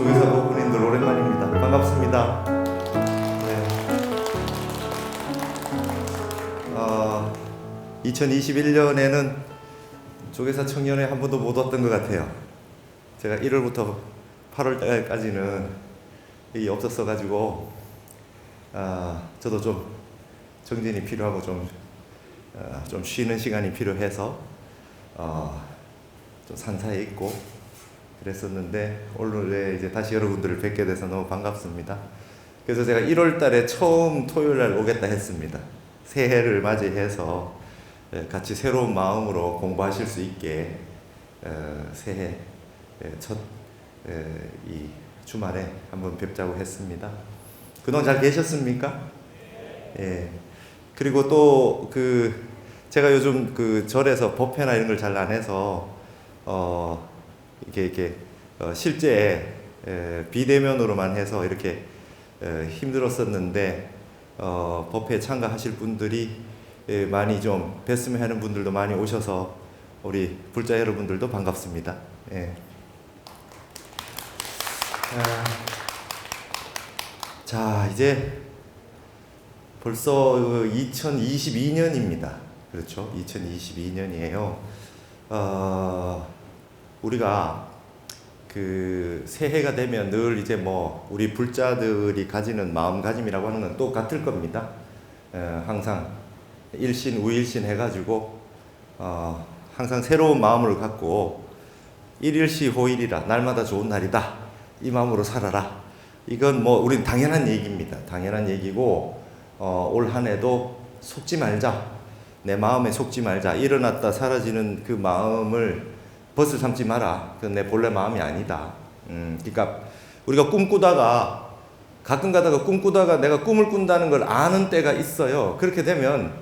조교사 부부님들 오랜만입니다. 반갑습니다. 네. 2021년에는 조교사 청년회 한 번도 못 왔던 것 같아요. 제가 1월부터 8월까지는 일이 없었어가지고 저도 좀 정진이 필요하고 좀 쉬는 시간이 필요해서 좀 산사에 있고 그랬었는데 오늘에 이제 다시 여러분들을 뵙게 돼서 너무 반갑습니다. 그래서 제가 1월 달에 처음 토요일 날 오겠다 했습니다. 새해를 맞이해서 같이 새로운 마음으로 공부하실 수 있게 새해 첫 이 주말에 한번 뵙자고 했습니다. 그동안 잘 계셨습니까? 예. 그리고 또 제가 요즘 절에서 법회나 이런 걸 잘 안 해서 이렇게 실제 비대면으로만 해서 이렇게 힘들었었는데 법회에 참가하실 분들이 많이 좀 뵀으면 하는 분들도 많이 오셔서 우리 불자 여러분들도 반갑습니다. 예. 자, 이제 벌써 2022년입니다. 그렇죠? 2022년이에요. 우리가 새해가 되면 늘 이제 우리 불자들이 가지는 마음가짐이라고 하는 건 똑같을 겁니다. 항상 일신, 우일신 해가지고 항상 새로운 마음을 갖고 일일시 호일이라 날마다 좋은 날이다. 이 마음으로 살아라. 이건 우린 당연한 얘기입니다. 당연한 얘기고 올 한 해도 속지 말자. 내 마음에 속지 말자. 일어났다 사라지는 그 마음을 벗을 삼지 마라. 그건 내 본래 마음이 아니다. 그러니까 우리가 가끔 가다가 꿈꾸다가 내가 꿈을 꾼다는 걸 아는 때가 있어요. 그렇게 되면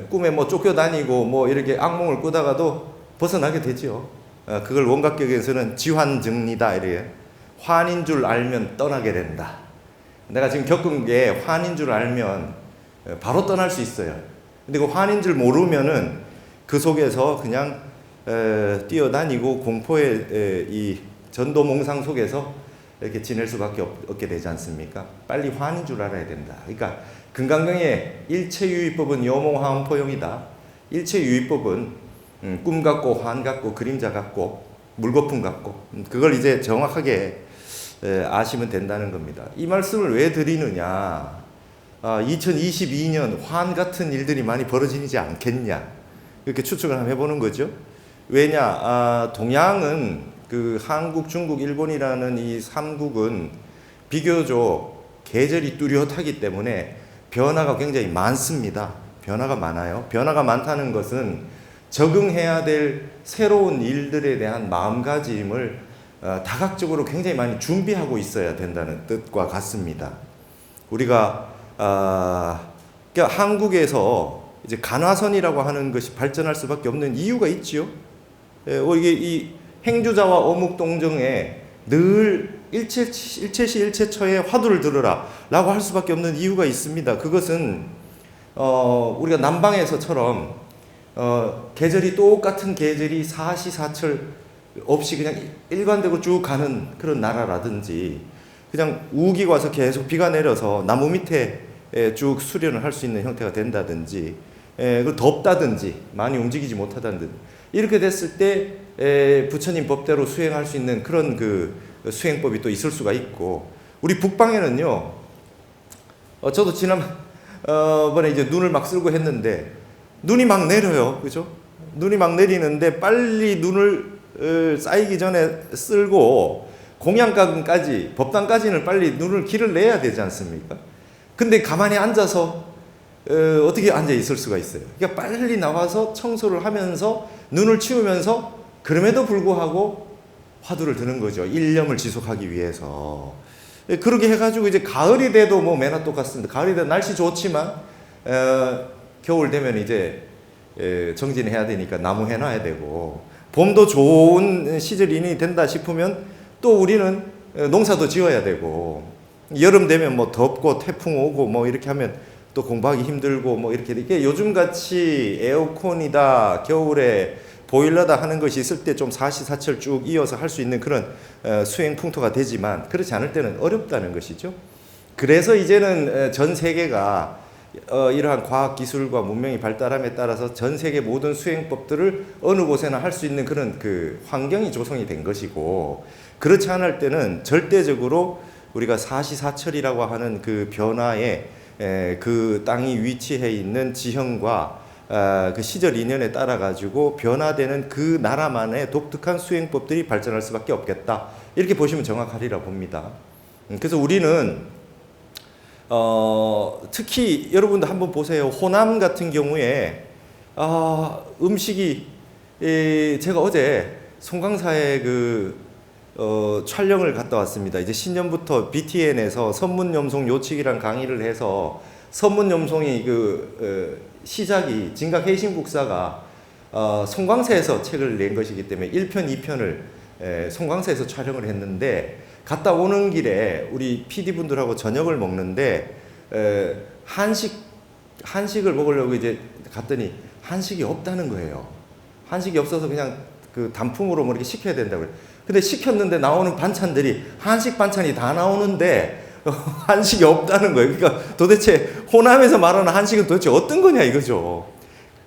꿈에 쫓겨다니고 이렇게 악몽을 꾸다가도 벗어나게 되죠. 그걸 원각격에서는 지환증리다 이래요. 환인 줄 알면 떠나게 된다. 내가 지금 겪은 게 환인 줄 알면 바로 떠날 수 있어요. 근데 그 환인 줄 모르면은 그 속에서 그냥 뛰어다니고 공포의 이 전도몽상 속에서 이렇게 지낼 수밖에 없게 되지 않습니까? 빨리 환인 줄 알아야 된다. 그러니까 금강경의 일체유의법은 여몽화음포용이다. 일체유의법은 꿈 같고 환 같고 그림자 같고 물거품 같고 그걸 이제 정확하게 아시면 된다는 겁니다. 이 말씀을 왜 드리느냐? 2022년 환 같은 일들이 많이 벌어지지 않겠냐? 이렇게 추측을 한번 해보는 거죠. 왜냐? 동양은 한국, 중국, 일본이라는 이 3국은 비교적 계절이 뚜렷하기 때문에 변화가 굉장히 많습니다. 변화가 많아요. 변화가 많다는 것은 적응해야 될 새로운 일들에 대한 마음가짐을 다각적으로 굉장히 많이 준비하고 있어야 된다는 뜻과 같습니다. 우리가 그러니까 한국에서 이제 간화선이라고 하는 것이 발전할 수밖에 없는 이유가 있지요. 이게 이 행주자와 어묵동정에 늘 일체시 일체처에 화두를 들으라 라고 할 수밖에 없는 이유가 있습니다. 그것은 우리가 남방에서처럼 계절이 똑같은 계절이 사시사철 없이 그냥 일관되고 쭉 가는 그런 나라라든지 그냥 우기가 와서 계속 비가 내려서 나무 밑에 쭉 수련을 할 수 있는 형태가 된다든지 덥다든지 많이 움직이지 못하다든지 이렇게 됐을 때 부처님 법대로 수행할 수 있는 그런 수행법이 또 있을 수가 있고 우리 북방에는요 저도 지난번에 이제 눈을 막 쓸고 했는데 눈이 막 내려요. 그죠? 눈이 막 내리는데 빨리 눈을 쌓이기 전에 쓸고 공양각까지 법당까지는 빨리 길을 내야 되지 않습니까? 근데 가만히 앉아서 어떻게 앉아 있을 수가 있어요? 그러니까 빨리 나와서 청소를 하면서 눈을 치우면서 그럼에도 불구하고 화두를 드는 거죠. 일념을 지속하기 위해서. 그렇게 해가지고 이제 가을이 돼도 매나 똑같습니다. 가을이 돼도 날씨 좋지만 겨울 되면 이제 정진해야 되니까 나무 해놔야 되고 봄도 좋은 시절이 된다 싶으면 또 우리는 농사도 지어야 되고 여름 되면 덥고 태풍 오고 이렇게 하면 또 공부하기 힘들고 이렇게 요즘같이 에어컨이다 겨울에 보일러다 하는 것이 있을 때 좀 사시사철 쭉 이어서 할 수 있는 그런 수행 풍토가 되지만 그렇지 않을 때는 어렵다는 것이죠. 그래서 이제는 전 세계가 이러한 과학 기술과 문명이 발달함에 따라서 전 세계 모든 수행법들을 어느 곳에나 할 수 있는 그런 그 환경이 조성이 된 것이고, 그렇지 않을 때는 절대적으로 우리가 사시사철이라고 하는 그 변화에 그 땅이 위치해 있는 지형과 그 시절 인연에 따라 가지고 변화되는 그 나라만의 독특한 수행법들이 발전할 수밖에 없겠다, 이렇게 보시면 정확하리라 봅니다. 그래서 우리는 특히 여러분들 한번 보세요. 호남 같은 경우에 음식이 제가 어제 송강사에 촬영을 갔다 왔습니다. 이제 신년부터 BTN에서 선문염송 요칙이란 강의를 해서 선문염송이 시작이 진각해신국사가 송광사에서 책을 낸 것이기 때문에 1편, 2편을 송광사에서 촬영을 했는데, 갔다 오는 길에 우리 PD분들하고 저녁을 먹는데 한식을 먹으려고 이제 갔더니 한식이 없다는 거예요. 한식이 없어서 그냥 그 단품으로 뭐 이렇게 시켜야 된다고요. 근데 시켰는데 나오는 반찬들이 한식 반찬이 다 나오는데 한식이 없다는 거예요. 그러니까 도대체 호남에서 말하는 한식은 도대체 어떤 거냐 이거죠.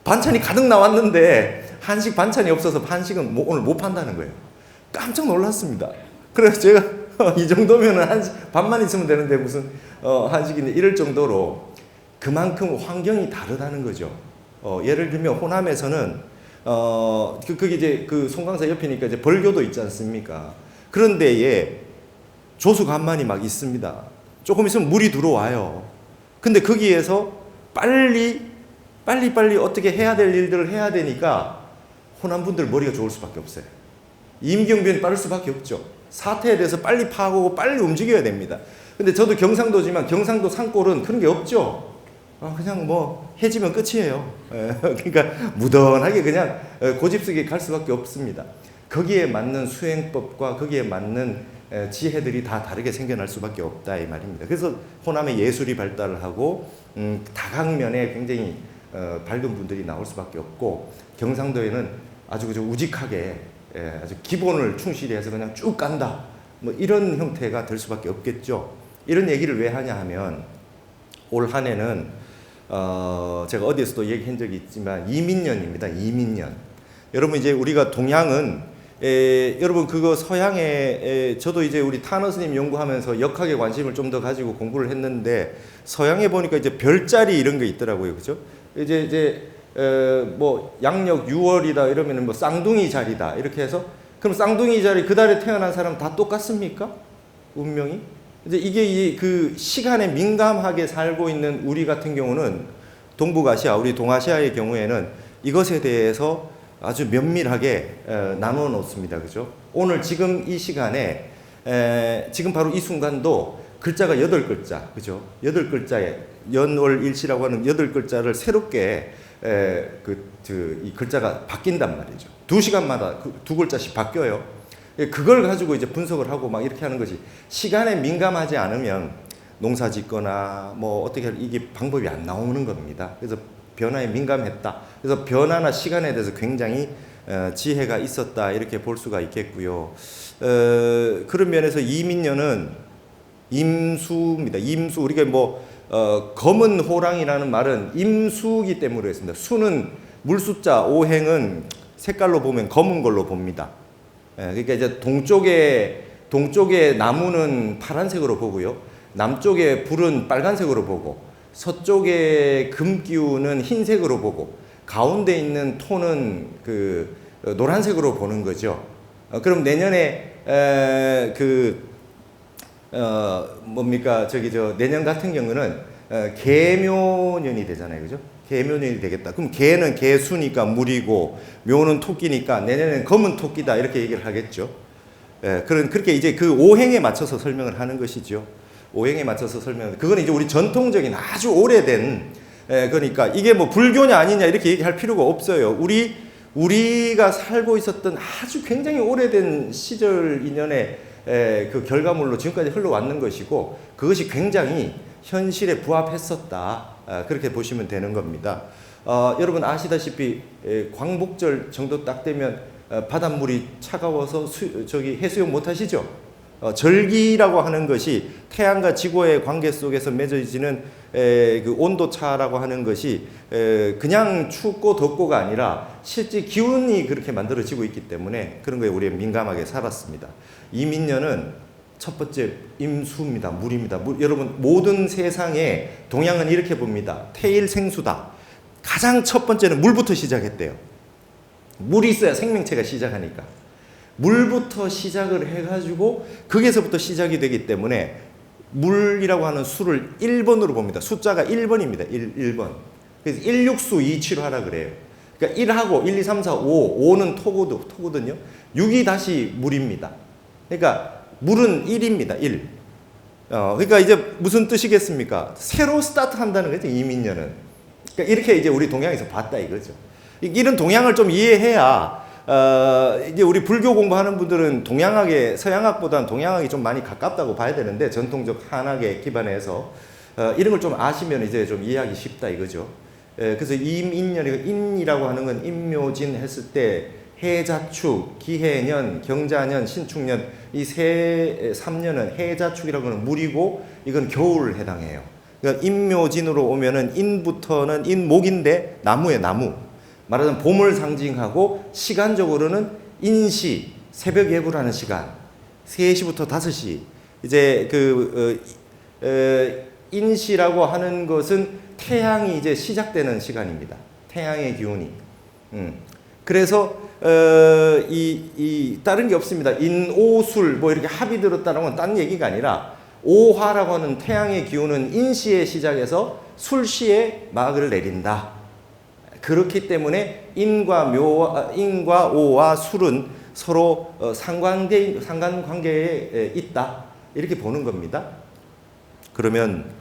반찬이 가득 나왔는데 한식 반찬이 없어서 한식은 오늘 못 판다는 거예요. 깜짝 놀랐습니다. 그래서 제가 이 정도면은 밥만 있으면 되는데 무슨 한식인데, 이럴 정도로 그만큼 환경이 다르다는 거죠. 예를 들면 호남에서는 그게 이제 그 송강사 옆이니까 이제 벌교도 있지 않습니까? 그런 데에 조수간만이 막 있습니다. 조금 있으면 물이 들어와요. 근데 거기에서 빨리 어떻게 해야 될 일들을 해야 되니까 호남 분들 머리가 좋을 수밖에 없어요. 임경변이 빠를 수밖에 없죠. 사태에 대해서 빨리 파악하고 빨리 움직여야 됩니다. 근데 저도 경상도지만 경상도 산골은 그런 게 없죠. 그냥 뭐 해지면 끝이에요. 그러니까 무던하게 그냥 고집스럽게 갈 수밖에 없습니다. 거기에 맞는 수행법과 거기에 맞는 지혜들이 다 다르게 생겨날 수밖에 없다 이 말입니다. 그래서 호남의 예술이 발달을 하고 다각면에 굉장히 밝은 분들이 나올 수밖에 없고, 경상도에는 아주 우직하게 아주 기본을 충실히 해서 그냥 쭉 간다, 뭐 이런 형태가 될 수밖에 없겠죠. 이런 얘기를 왜 하냐 하면, 올 한 해는 제가 어디에서도 얘기한 적이 있지만 이민년입니다. 이민년. 여러분 이제 우리가 동양은 여러분 그거 서양에 저도 이제 우리 타너스님 연구하면서 역학에 관심을 좀 더 가지고 공부를 했는데, 서양에 보니까 이제 별자리 이런 거 있더라고요. 그죠? 이제 뭐 양력 6월이다 이러면은 뭐 쌍둥이 자리다 이렇게 해서, 그럼 쌍둥이 자리 그 달에 태어난 사람 다 똑같습니까? 운명이? 이제 이게 그 시간에 민감하게 살고 있는 우리 같은 경우는 동북아시아, 우리 동아시아의 경우에는 이것에 대해서 아주 면밀하게 나누어 놓습니다. 그죠? 오늘 지금 이 시간에 지금 바로 이 순간도 글자가 8글자, 그죠? 8글자에 연월일시라고 하는 8글자를 새롭게 이 글자가 바뀐단 말이죠. 2시간마다 2글자씩 바뀌어요. 그걸 가지고 이제 분석을 하고 막 이렇게 하는 것이, 시간에 민감하지 않으면 농사 짓거나 뭐 어떻게 이게 방법이 안 나오는 겁니다. 그래서 변화에 민감했다. 그래서 변화나 시간에 대해서 굉장히 지혜가 있었다 이렇게 볼 수가 있겠고요. 그런 면에서 이민년은 임수입니다. 임수. 우리가 뭐 검은 호랑이라는 말은 임수기 때문에 했습니다. 수는 물숫자, 오행은 색깔로 보면 검은 걸로 봅니다. 그러니까 이제 동쪽에 나무는 파란색으로 보고요, 남쪽에 불은 빨간색으로 보고, 서쪽에 금기운은 흰색으로 보고, 가운데 있는 토는 그 노란색으로 보는 거죠. 그럼 내년에 내년 같은 경우는 개묘년이 되잖아요, 그죠? 개묘년이 되겠다. 그럼 개는 개수니까 물이고, 묘는 토끼니까 내년에는 검은 토끼다 이렇게 얘기를 하겠죠. 그렇게 이제 그 오행에 맞춰서 설명을 하는 것이죠. 오행에 맞춰서 설명. 그건 이제 우리 전통적인 아주 오래된, 그러니까 이게 뭐 불교냐 아니냐 이렇게 얘기할 필요가 없어요. 우리가 살고 있었던 아주 굉장히 오래된 시절 인연의 그 결과물로 지금까지 흘러왔는 것이고, 그것이 굉장히 현실에 부합했었다, 그렇게 보시면 되는 겁니다. 여러분 아시다시피 광복절 정도 딱 되면 바닷물이 차가워서 해수욕 못 하시죠? 절기라고 하는 것이 태양과 지구의 관계 속에서 맺어지는 그 온도차라고 하는 것이 그냥 춥고 덥고가 아니라 실제 기온이 그렇게 만들어지고 있기 때문에 그런 거에 우리가 민감하게 살았습니다. 이민년은 첫 번째 임수입니다. 물입니다. 여러분 모든 세상에 동양은 이렇게 봅니다. 태일생수다. 가장 첫 번째는 물부터 시작했대요. 물이 있어야 생명체가 시작하니까. 물부터 시작을 해가지고 거기서부터 시작이 되기 때문에 물이라고 하는 수를 1번으로 봅니다. 숫자가 1번입니다. 1번. 그래서 1육수 2칠화라 그래요. 그러니까 1하고 1, 2, 3, 4, 5. 5는 토거든요. 6이 다시 물입니다. 그러니까 물은 1입니다. 1. 그러니까 이제 무슨 뜻이겠습니까? 새로 스타트한다는 거죠. 이민년은. 그러니까 이렇게 이제 우리 동양에서 봤다 이거죠. 이런 동양을 좀 이해해야 이제 우리 불교 공부하는 분들은 동양학에 서양학보다는 동양학이 좀 많이 가깝다고 봐야 되는데 전통적 한학에 기반해서 이런 걸 좀 아시면 이제 좀 이해하기 쉽다 이거죠. 그래서 인이라고 하는 건 임묘진 했을 때 해자축, 기해년, 경자년, 신축년 이 3년은 해자축이라고 하는 물이고 이건 겨울을 해당해요. 그러니까 임묘진으로 오면은 인부터는 인목인데 나무에 나무. 말하자면 봄을 상징하고 시간적으로는 인시 새벽 예불하는 시간 3시부터 5시 이제 인시라고 하는 것은 태양이 이제 시작되는 시간입니다. 태양의 기운이. 그래서 다른 게 없습니다. 인오술 뭐 이렇게 합이 들었다는 건 딴 얘기가 아니라 오화라고 하는 태양의 기운은 인시에 시작해서 술시에 막을 내린다. 그렇기 때문에 인과 오와 술은 서로 상관관계에 있다. 이렇게 보는 겁니다. 그러면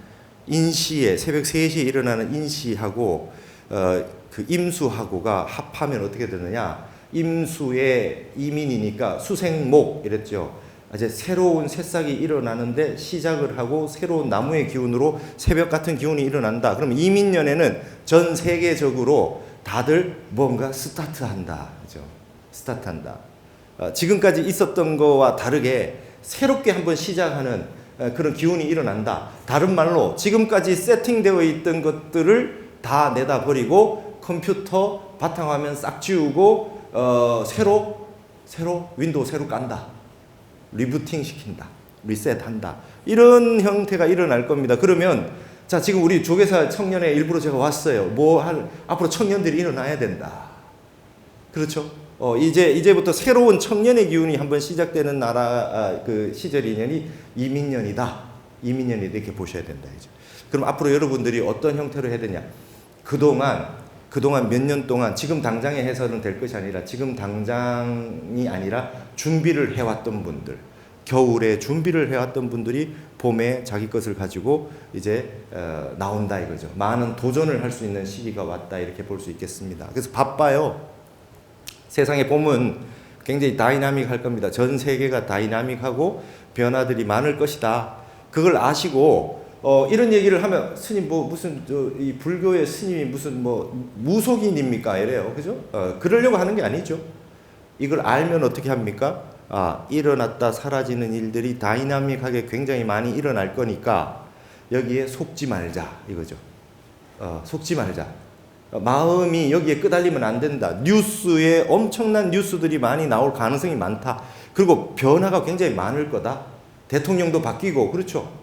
인시에 새벽 3시에 일어나는 인시하고 그 임수하고가 합하면 어떻게 되느냐? 임수의 이민이니까 수생목 이랬죠. 이제 새로운 새싹이 일어나는데 시작을 하고 새로운 나무의 기운으로 새벽 같은 기운이 일어난다. 그럼 이민년에는 전 세계적으로 다들 뭔가 스타트한다. 그죠? 스타트한다. 지금까지 있었던 거와 다르게 새롭게 한번 시작하는 그런 기운이 일어난다. 다른 말로 지금까지 세팅되어 있던 것들을 다 내다 버리고 컴퓨터 바탕화면 싹 지우고 새로 윈도우 새로 깐다. 리부팅 시킨다. 리셋한다. 이런 형태가 일어날 겁니다. 그러면 자 지금 우리 조계사 청년회 일부러 제가 왔어요. 앞으로 청년들이 일어나야 된다. 그렇죠? 이제부터 새로운 청년의 기운이 한번 시작되는 그 시절 인연이 이민년이다. 이민년이다 이렇게 보셔야 된다. 이제. 그럼 앞으로 여러분들이 어떤 형태로 해야 되냐? 그동안 몇 년 동안 지금 당장의 해설은 될 것이 아니라 지금 당장이 아니라 준비를 해왔던 분들, 겨울에 준비를 해왔던 분들이 봄에 자기 것을 가지고 이제 나온다 이거죠. 많은 도전을 할 수 있는 시기가 왔다 이렇게 볼 수 있겠습니다. 그래서 바빠요. 세상의 봄은 굉장히 다이나믹할 겁니다. 전 세계가 다이나믹하고 변화들이 많을 것이다. 그걸 아시고 이런 얘기를 하면 스님 무슨 이 불교의 스님이 무슨 무속인입니까 이래요. 그죠? 그러려고 하는 게 아니죠. 이걸 알면 어떻게 합니까? 일어났다 사라지는 일들이 다이나믹하게 굉장히 많이 일어날 거니까 여기에 속지 말자 이거죠. 속지 말자. 마음이 여기에 끄달리면 안 된다. 뉴스에 엄청난 뉴스들이 많이 나올 가능성이 많다. 그리고 변화가 굉장히 많을 거다. 대통령도 바뀌고 그렇죠.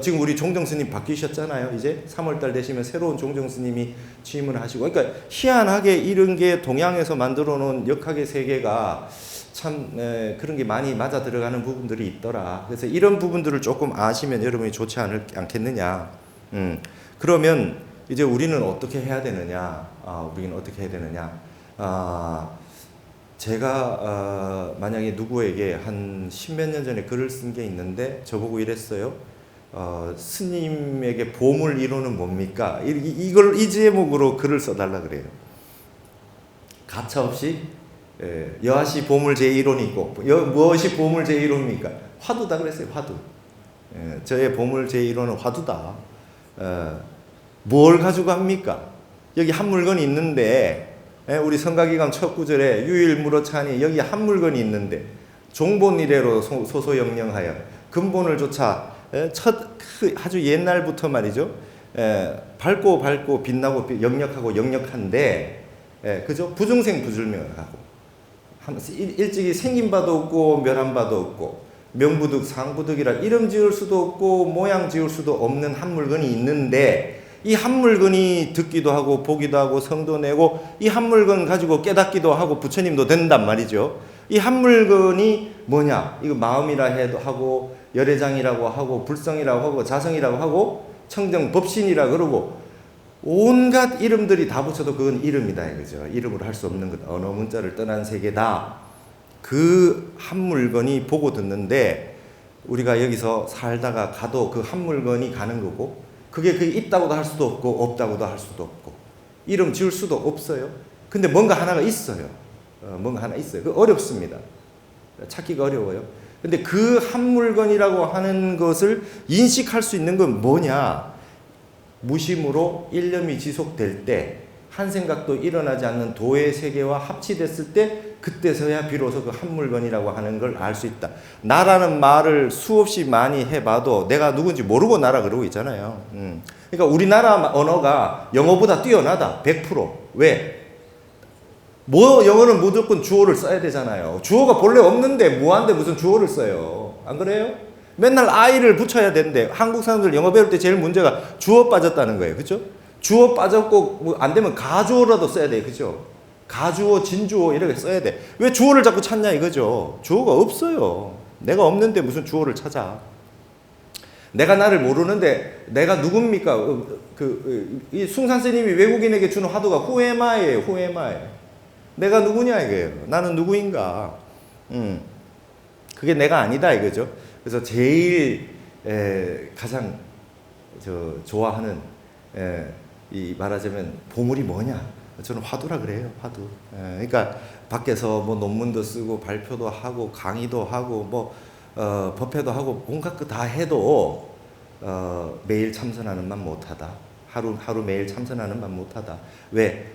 지금 우리 종정스님 바뀌셨잖아요. 이제 3월달 되시면 새로운 종정스님이 취임을 하시고 그러니까 희한하게 이런 게 동양에서 만들어 놓은 역학의 세계가 참 그런 게 많이 맞아 들어가는 부분들이 있더라. 그래서 이런 부분들을 조금 아시면 여러분이 좋지 않겠느냐. 그러면 이제 우리는 어떻게 해야 되느냐. 우리는 어떻게 해야 되느냐. 제가 만약에 누구에게 한 10몇 년 전에 글을 쓴 게 있는데 저보고 이랬어요. 스님에게 보물 이론은 뭡니까? 이 제목으로 글을 써달라 그래요. 가차없이 여하시 보물 제1론이 있고 무엇이 보물 제1론입니까? 화두다 그랬어요. 화두. 저의 보물 제1론은 화두다. 뭘 가지고 합니까? 여기 한 물건이 있는데, 우리 성가기감 첫 구절에 유일무로차니 여기 한 물건이 있는데 종본 이래로 소소영령하여 근본을 조차 아주 옛날부터 말이죠. 밝고 빛나고 영력하고 영력한데, 그죠? 부중생 부질명하고 일찍이 생긴 바도 없고 멸한 바도 없고 명부득 상부득이라 이름 지을 수도 없고 모양 지을 수도 없는 한 물건이 있는데, 이 한 물건이 듣기도 하고 보기도 하고 성도 내고 이 한 물건 가지고 깨닫기도 하고 부처님도 된단 말이죠. 이 한 물건이 뭐냐? 이거 마음이라 해도 하고 열애장이라고 하고 불성이라고 하고 자성이라고 하고 청정법신이라 그러고 온갖 이름들이 다 붙여도 그건 이름이다 이거죠. 이름으로 할 수 없는 것, 언어 문자를 떠난 세계다. 그 한 물건이 보고 듣는데 우리가 여기서 살다가 가도 그 한 물건이 가는 거고, 그게 있다고도 할 수도 없고 없다고도 할 수도 없고 이름 지을 수도 없어요. 근데 뭔가 하나가 있어요. 뭔가 하나 있어요. 그 어렵습니다. 찾기가 어려워요. 근데 그 한 물건이라고 하는 것을 인식할 수 있는 건 뭐냐? 무심으로 일념이 지속될 때, 한 생각도 일어나지 않는 도의 세계와 합치됐을 때, 그때서야 비로소 그 한 물건이라고 하는 걸 알 수 있다. 나라는 말을 수없이 많이 해봐도 내가 누군지 모르고 나라 그러고 있잖아요. 그러니까 우리나라 언어가 영어보다 뛰어나다. 100%. 왜? 영어는 무조건 주어를 써야 되잖아요. 주어가 본래 없는데 무한데 무슨 주어를 써요. 안 그래요? 맨날 I를 붙여야 되는데 한국 사람들 영어 배울 때 제일 문제가 주어 빠졌다는 거예요. 그죠? 주어 빠졌고 뭐 안 되면 가주어라도 써야 돼요. 그죠? 가주어, 진주어 이렇게 써야 돼. 왜 주어를 자꾸 찾냐 이거죠. 주어가 없어요. 내가 없는데 무슨 주어를 찾아. 내가 나를 모르는데 내가 누굽니까? 이 숭산 스님이 외국인에게 주는 화두가 Who am I예요. Who am I? 내가 누구냐 이거예요. 나는 누구인가? 그게 내가 아니다 이거죠. 그래서 제일 가장 좋아하는 이 말하자면 보물이 뭐냐? 저는 화두라 그래요. 화두. 그러니까 밖에서 뭐 논문도 쓰고 발표도 하고 강의도 하고 뭐 법회도 하고 온갖 거 다 해도 매일 참선하는 만 못하다. 하루 매일 참선하는 만 못하다. 왜?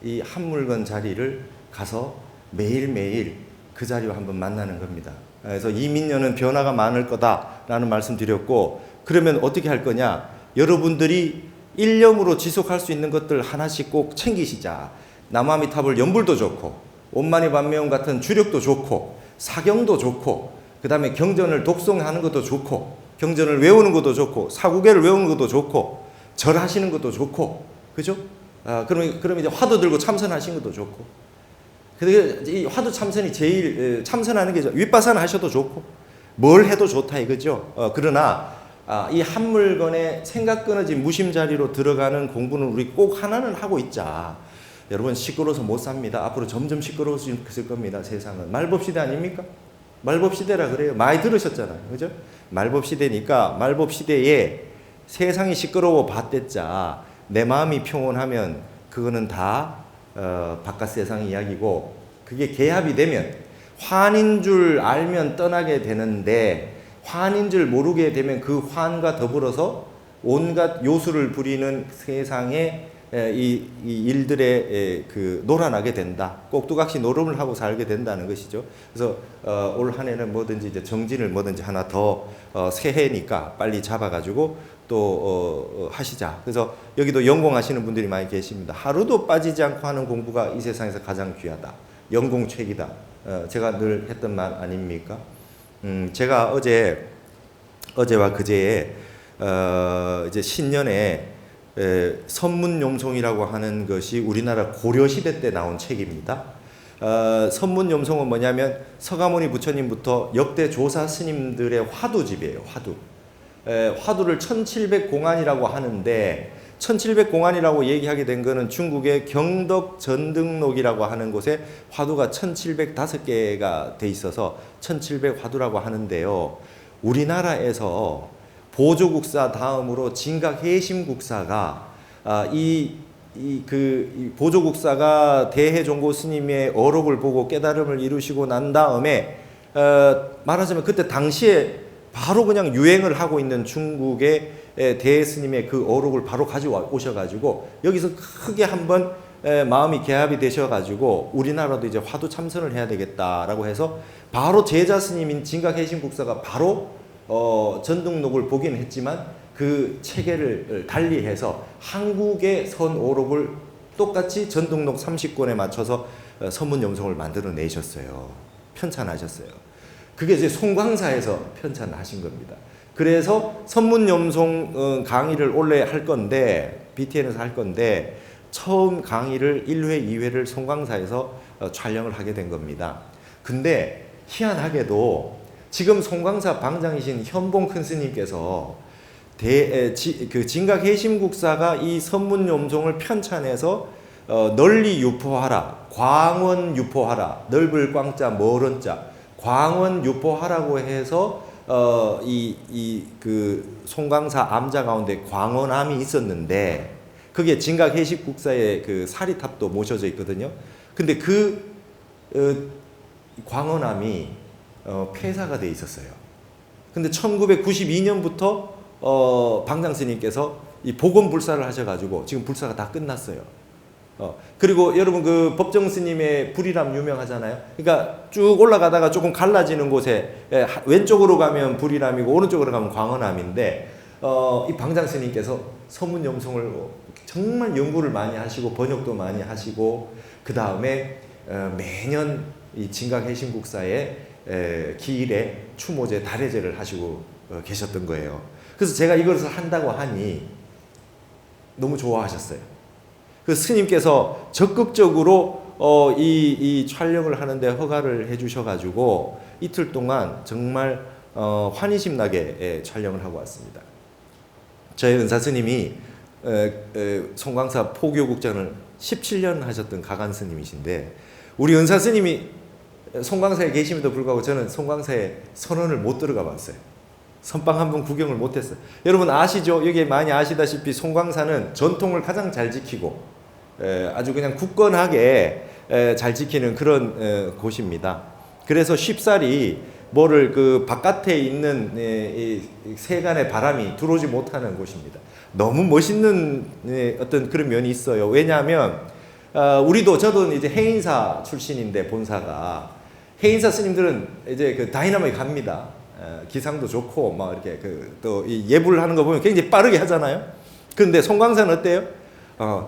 이 한 물건 자리를 가서 매일매일 그 자리와 한번 만나는 겁니다. 그래서 이민년은 변화가 많을 거다라는 말씀 드렸고, 그러면 어떻게 할 거냐? 여러분들이 일념으로 지속할 수 있는 것들 하나씩 꼭 챙기시자. 남아미탑을 연불도 좋고 온만이반매음 같은 주력도 좋고 사경도 좋고 그 다음에 경전을 독송하는 것도 좋고 경전을 외우는 것도 좋고 사구계를 외우는 것도 좋고 절하시는 것도 좋고, 그죠? 그럼 이제 화두 들고 참선하시는 것도 좋고, 이 화두 참선이 제일 참선하는 게 윗바사는 하셔도 좋고 뭘 해도 좋다 이거죠. 그러나 이 한 물건에 생각 끊어진 무심 자리로 들어가는 공부는 우리 꼭 하나는 하고 있자. 여러분 시끄러워서 못 삽니다. 앞으로 점점 시끄러워질 겁니다. 세상은 말법시대 아닙니까? 말법시대라 그래요. 많이 들으셨잖아요. 그죠? 말법시대니까 말법시대에 세상이 시끄러워 봤댔자 내 마음이 평온하면 그거는 다 바깥 세상 이야기고, 그게 개합이 되면 환인 줄 알면 떠나게 되는데 환인 줄 모르게 되면 그 환과 더불어서 온갖 요술을 부리는 세상에 이 일들에 놀아나게 된다. 꼭두각시 노름을 하고 살게 된다는 것이죠. 그래서 올 한 해는 뭐든지 이제 정진을 뭐든지 하나 더 새해니까 빨리 잡아가지고 또 하시자. 그래서 여기도 연공하시는 분들이 많이 계십니다. 하루도 빠지지 않고 하는 공부가 이 세상에서 가장 귀하다. 연공책이다. 제가 늘 했던 말 아닙니까? 제가 어제와 그제에 이제 신년에 선문용송이라고 하는 것이 우리나라 고려시대 때 나온 책입니다. 선문용송은 뭐냐면 서가모니 부처님부터 역대 조사 스님들의 화두집이에요. 화두를 1700공안이라고 하는데 1700공안이라고 얘기하게 된 거는 중국의 경덕 전등록이라고 하는 곳에 화두가 1705개가 돼 있어서 1700 화두라고 하는데요. 우리나라에서 보조국사 다음으로 진각해심국사가 이 보조국사가 대해종고 스님의 어록을 보고 깨달음을 이루시고 난 다음에 말하자면 그때 당시에 바로 그냥 유행을 하고 있는 중국의 대스님의 그 어록을 바로 가져오셔가지고 여기서 크게 한번 마음이 개합이 되셔가지고 우리나라도 이제 화두 참선을 해야 되겠다라고 해서 바로 제자 스님인 진각해심국사가 바로 전등록을 보긴 했지만 그 체계를 달리해서 한국의 선오록을 똑같이 전등록 30권에 맞춰서 선문염송을 만들어내셨어요. 편찬하셨어요. 그게 이제 송광사에서 편찬하신 겁니다. 그래서 선문염송 강의를 원래 할 건데 BTN에서 할 건데 처음 강의를 1회, 2회를 송광사에서 촬영을 하게 된 겁니다. 근데 희한하게도 지금 송광사 방장이신 현봉 큰 스님께서 그 진각해심국사가 이 선문염송을 편찬해서 널리 유포하라, 광원 유포하라, 넓을 광자 멀은 자, 광원 유포하라고 해서 그 송광사 암자 가운데 광원암이 있었는데 그게 진각해심국사의 그 사리탑도 모셔져 있거든요. 근데 그 광원암이 폐사가 돼 있었어요. 근데 1992년부터 방장 스님께서 이 복원불사를 하셔가지고 지금 불사가 다 끝났어요. 그리고 여러분 그 법정 스님의 불이람 유명하잖아요. 그러니까 쭉 올라가다가 조금 갈라지는 곳에 왼쪽으로 가면 불이람이고 오른쪽으로 가면 광원암인데 이 방장 스님께서 서문염송을 정말 연구를 많이 하시고 번역도 많이 하시고 그 다음에 매년 이 진각해심국사의 기일에 추모제 달해제를 하시고 계셨던 거예요. 그래서 제가 이것을 한다고 하니 너무 좋아하셨어요. 그 스님께서 적극적으로 이 촬영을 하는데 허가를 해주셔가지고 이틀 동안 정말 환희심 나게 촬영을 하고 왔습니다. 저희 은사 스님이 송광사 포교국장을 17년 하셨던 가간 스님이신데 우리 은사 스님이 송광사에 계심에도 불구하고 저는 송광사에 선원을 못 들어가 봤어요. 선방 한 번 구경을 못했어요. 여러분 아시죠? 여기 많이 아시다시피 송광사는 전통을 가장 잘 지키고 아주 그냥 굳건하게 잘 지키는 그런 곳입니다. 그래서 쉽사리 뭐를 그 바깥에 있는 이 세간의 바람이 들어오지 못하는 곳입니다. 너무 멋있는 어떤 그런 면이 있어요. 왜냐하면 우리도 저도 이제 해인사 출신인데 본사가 해인사 스님들은 이제 그 다이나믹 합니다. 기상도 좋고 막 이렇게 그 또 이 예불을 하는 거 보면 굉장히 빠르게 하잖아요. 그런데 송광사는 어때요?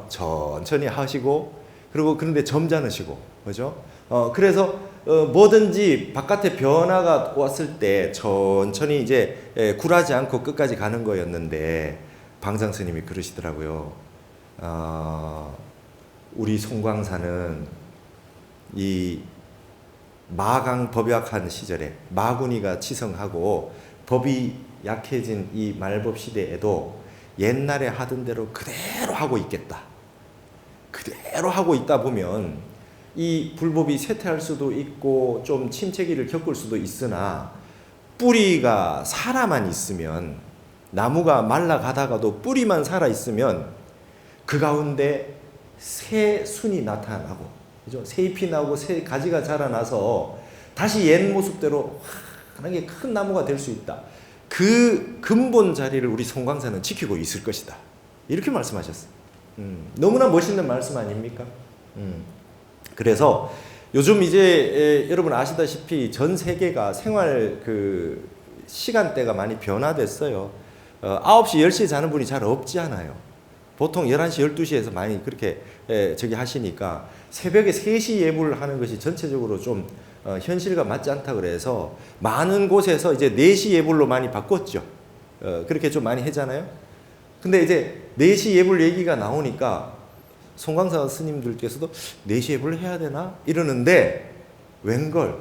천천히 하시고 그리고 그런데 점잖으시고 그죠? 그래서 뭐든지 바깥에 변화가 왔을 때 천천히 이제 굴하지 않고 끝까지 가는 거였는데 방장 스님이 그러시더라고요. 우리 송광사는 이 마강 법약한 시절에 마군이가 치성하고 법이 약해진 이 말법 시대에도 옛날에 하던 대로 그대로 하고 있겠다. 그대로 하고 있다 보면 이 불법이 쇠퇴할 수도 있고 좀 침체기를 겪을 수도 있으나 뿌리가 살아만 있으면 나무가 말라가다가도 뿌리만 살아있으면 그 가운데 새 순이 나타나고 그죠? 새 잎이 나오고 새 가지가 자라나서 다시 옛 모습대로 환하게 큰 나무가 될 수 있다. 그 근본 자리를 우리 송광사는 지키고 있을 것이다. 이렇게 말씀하셨어요. 너무나 멋있는 말씀 아닙니까? 그래서 요즘 이제 여러분 아시다시피 전 세계가 생활 그 시간대가 많이 변화됐어요. 9시, 10시에 자는 분이 잘 없지 않아요. 보통 11시, 12시에서 많이 그렇게 저기 하시니까 새벽에 3시 예불을 하는 것이 전체적으로 좀 현실과 맞지 않다 그래서 많은 곳에서 이제 4시 예불로 많이 바꿨죠. 그렇게 좀 많이 했잖아요. 근데 이제 4시 예불 얘기가 나오니까 송광사 스님들께서도 4시 예불을 해야 되나? 이러는데 웬걸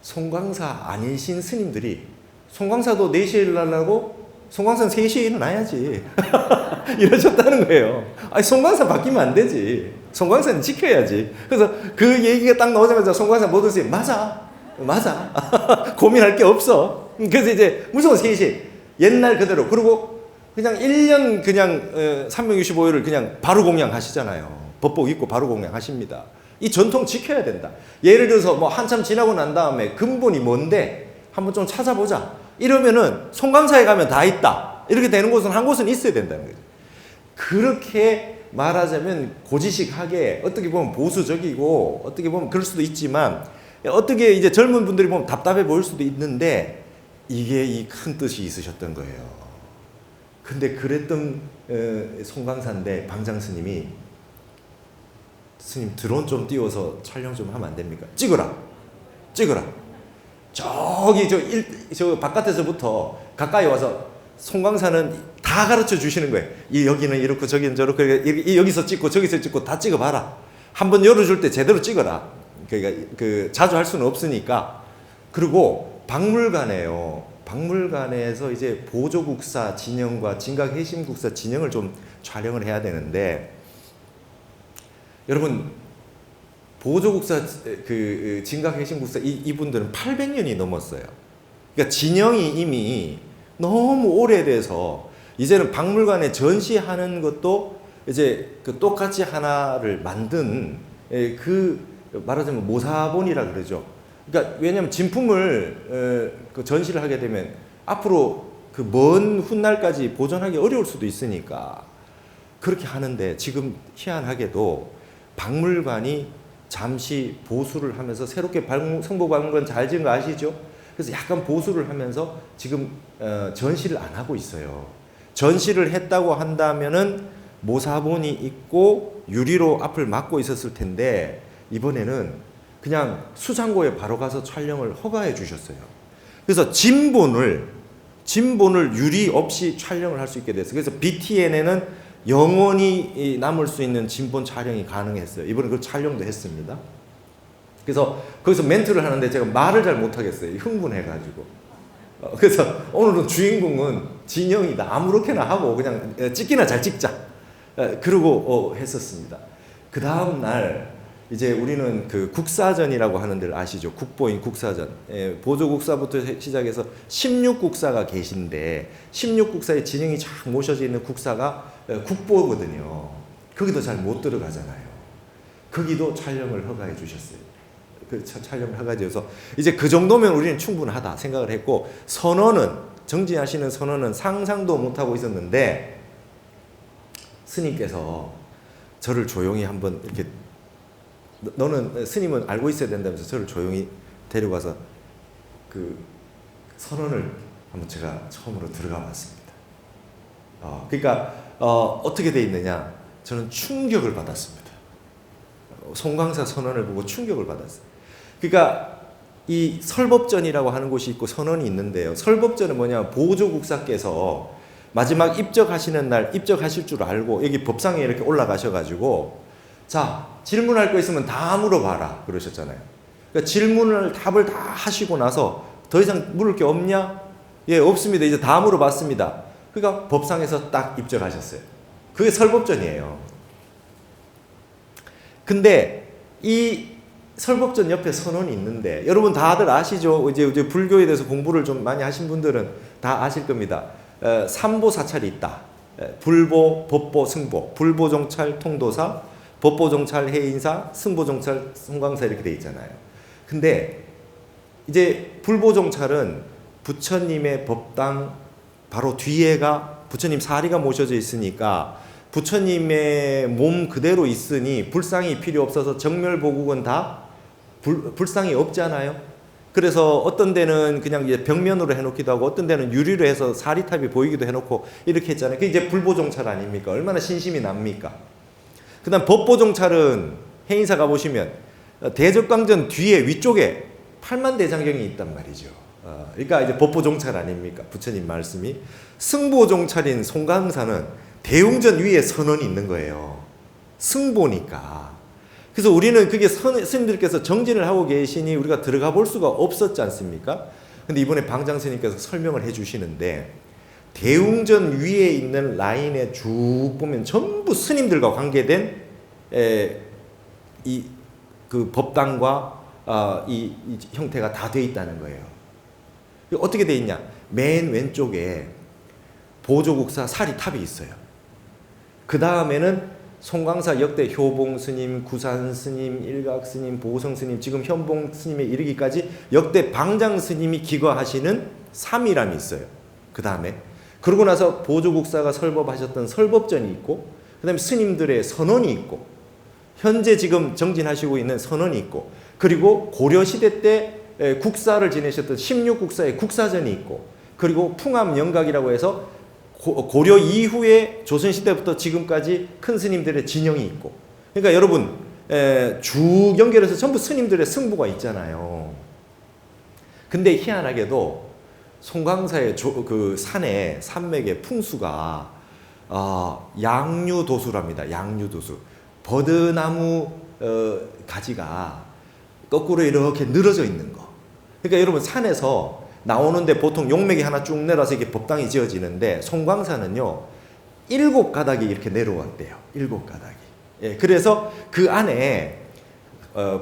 송광사 아니신 스님들이 송광사도 4시에 일어나려고 송광사는 3시에 일어나야지 이러셨다는 거예요. 아니 송광사 바뀌면 안 되지. 송광사는 지켜야지. 그래서 그 얘기가 딱 나오자마자 송광사 모든 스님 맞아 고민할 게 없어. 그래서 이제 무조건 3시 옛날 그대로 그리고 그냥 1년 그냥 365일을 그냥 바로 공양하시잖아요. 법복 입고 바로 공양하십니다. 이 전통 지켜야 된다. 예를 들어서 뭐 한참 지나고 난 다음에 근본이 뭔데 한번 좀 찾아보자. 이러면은 송강사에 가면 다 있다. 이렇게 되는 곳은 한 곳은 있어야 된다는 거죠. 그렇게 말하자면 고지식하게 어떻게 보면 보수적이고 어떻게 보면 그럴 수도 있지만 어떻게 이제 젊은 분들이 보면 답답해 보일 수도 있는데 이게 이 큰 뜻이 있으셨던 거예요. 근데 그랬던 송강사인데 방장 스님이 스님 드론 좀 띄워서 촬영 좀 하면 안 됩니까? 찍어라. 저기 저 바깥에서부터 가까이 와서 송강사는 다 가르쳐 주시는 거예요. 여기는 이렇고 저기는 저렇고 여기서 찍고 저기서 찍고 다 찍어봐라. 한번 열어줄 때 제대로 찍어라. 그러니까 자주 할 수는 없으니까. 그리고 박물관에요. 박물관에서 이제 보조국사 진영과 진각해심국사 진영을 좀 촬영을 해야 되는데 여러분 보조국사 진각해심국사 이분들은 800년이 넘었어요. 그러니까 진영이 이미 너무 오래돼서 이제는 박물관에 전시하는 것도 이제 똑같이 하나를 만든 말하자면 모사본이라 그러죠. 그러니까 왜냐하면 진품을 전시를 하게 되면 앞으로 먼 훗날까지 보존하기 어려울 수도 있으니까 그렇게 하는데 지금 희한하게도 박물관이 잠시 보수를 하면서 새롭게 성북박물관 잘 지은 거 아시죠? 그래서 약간 보수를 하면서 지금 전시를 안 하고 있어요. 전시를 했다고 한다면은 모사본이 있고 유리로 앞을 막고 있었을 텐데 이번에는 그냥 수장고에 바로 가서 촬영을 허가해 주셨어요. 그래서 진본을 유리 없이 촬영을 할 수 있게 됐어요. 그래서 BTN에는 영원히 남을 수 있는 진본 촬영이 가능했어요. 이번에 그 촬영도 했습니다. 그래서 거기서 멘트를 하는데 제가 말을 잘 못하겠어요. 흥분해가지고. 그래서 오늘은 주인공은 진영이다. 아무렇게나 하고 그냥 찍기나 잘 찍자. 그러고 했었습니다. 그 다음 날 이제 우리는 국사전이라고 하는 데를 아시죠? 국보인 국사전. 보조국사부터 시작해서 16국사가 계신데 16국사의 진영이 쫙 모셔져 있는 국사가 국보거든요. 거기도 잘 못 들어가잖아요. 거기도 촬영을 허가해 주셨어요. 촬영을 허가해 줘서 이제 그 정도면 우리는 충분하다 생각을 했고 정진하시는 선언은 상상도 못하고 있었는데 스님께서 저를 조용히 한번 이렇게 너는 스님은 알고 있어야 된다면서 저를 조용히 데려가서 선언을 한번 제가 처음으로 들어가 봤습니다. 그러니까 어떻게 돼 있느냐? 저는 충격을 받았습니다. 송강사 선언을 보고 충격을 받았어요. 그러니까 이 설법전이라고 하는 곳이 있고 선언이 있는데요. 설법전은 뭐냐? 보조국사께서 마지막 입적하시는 날 입적하실 줄 알고 여기 법상에 이렇게 올라가셔가지고 자 질문할 거 있으면 다 물어봐라 그러셨잖아요. 그러니까 답을 다 하시고 나서 더 이상 물을 게 없냐? 예, 없습니다. 이제 다 물어봤습니다. 그러니까 법상에서 딱 입적하셨어요. 그게 설법전이에요. 근데 이 설법전 옆에 선언이 있는데 여러분 다들 아시죠? 이제 불교에 대해서 공부를 좀 많이 하신 분들은 다 아실 겁니다. 삼보 사찰이 있다. 불보, 법보, 승보. 불보 정찰 통도사, 법보 정찰 해인사, 승보 정찰 송강사 이렇게 돼 있잖아요. 근데 이제 불보 정찰은 부처님의 법당 바로 뒤에가 부처님 사리가 모셔져 있으니까 부처님의 몸 그대로 있으니 불상이 필요 없어서 정멸보국은 다 불상이 없잖아요. 그래서 어떤 데는 그냥 이제 벽면으로 해놓기도 하고 어떤 데는 유리로 해서 사리탑이 보이기도 해놓고 이렇게 했잖아요. 그게 이제 불보정찰 아닙니까? 얼마나 신심이 납니까? 그 다음 법보정찰은 해인사 가보시면 대적광전 뒤에 위쪽에 팔만대장경이 있단 말이죠. 그러니까 이제 법보정찰 아닙니까? 부처님 말씀이. 승보정찰인 송강사는 대웅전 위에 선언이 있는 거예요. 승보니까. 그래서 우리는 그게 스님들께서 정진을 하고 계시니 우리가 들어가 볼 수가 없었지 않습니까? 근데 이번에 방장 스님께서 설명을 해 주시는데 대웅전 위에 있는 라인에 쭉 보면 전부 스님들과 관계된 그 법당과 이 형태가 다 돼 있다는 거예요. 어떻게 돼 있냐? 맨 왼쪽에 보조국사 사리탑이 있어요. 그 다음에는 송강사 역대 효봉 스님, 구산 스님, 일각 스님, 보성 스님, 지금 현봉 스님에 이르기까지 역대 방장 스님이 기거하시는 삼이람이 있어요. 그 다음에 그러고 나서 보조국사가 설법하셨던 설법전이 있고, 그 다음에 스님들의 선언이 있고, 현재 지금 정진하시고 있는 선언이 있고, 그리고 고려시대 때 국사를 지내셨던 16국사의 국사전이 있고, 그리고 풍암영각이라고 해서 고려 이후에 조선시대부터 지금까지 큰 스님들의 진영이 있고, 그러니까 여러분 쭉 연결해서 전부 스님들의 승부가 있잖아요. 근데 희한하게도 송광사의 그 산맥의 풍수가 양류도수랍니다. 양류도수. 버드나무 가지가 거꾸로 이렇게 늘어져 있는 거. 그러니까 여러분 산에서 나오는데 보통 용맥이 하나 쭉 내려서 이게 법당이 지어지는데, 송광사는요 7가닥이 이렇게 내려왔대요. 7가닥이. 예, 그래서 그 안에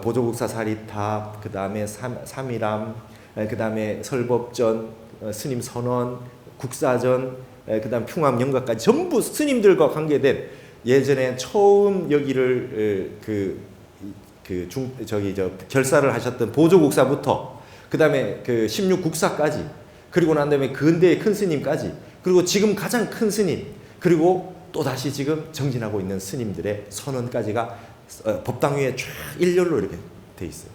보조국사 사리탑, 그 다음에 삼이람, 그 다음에 설법전, 스님 선언, 국사전, 그 다음 풍암영각까지 전부 스님들과 관계된, 예전에 처음 여기를 결사를 하셨던 보조국사부터, 그 다음에 그 16국사까지, 그리고 난 다음에 근대의 큰 스님까지, 그리고 지금 가장 큰 스님, 그리고 또 다시 지금 정진하고 있는 스님들의 선언까지가 법당 위에 쫙 일렬로 이렇게 돼 있어요.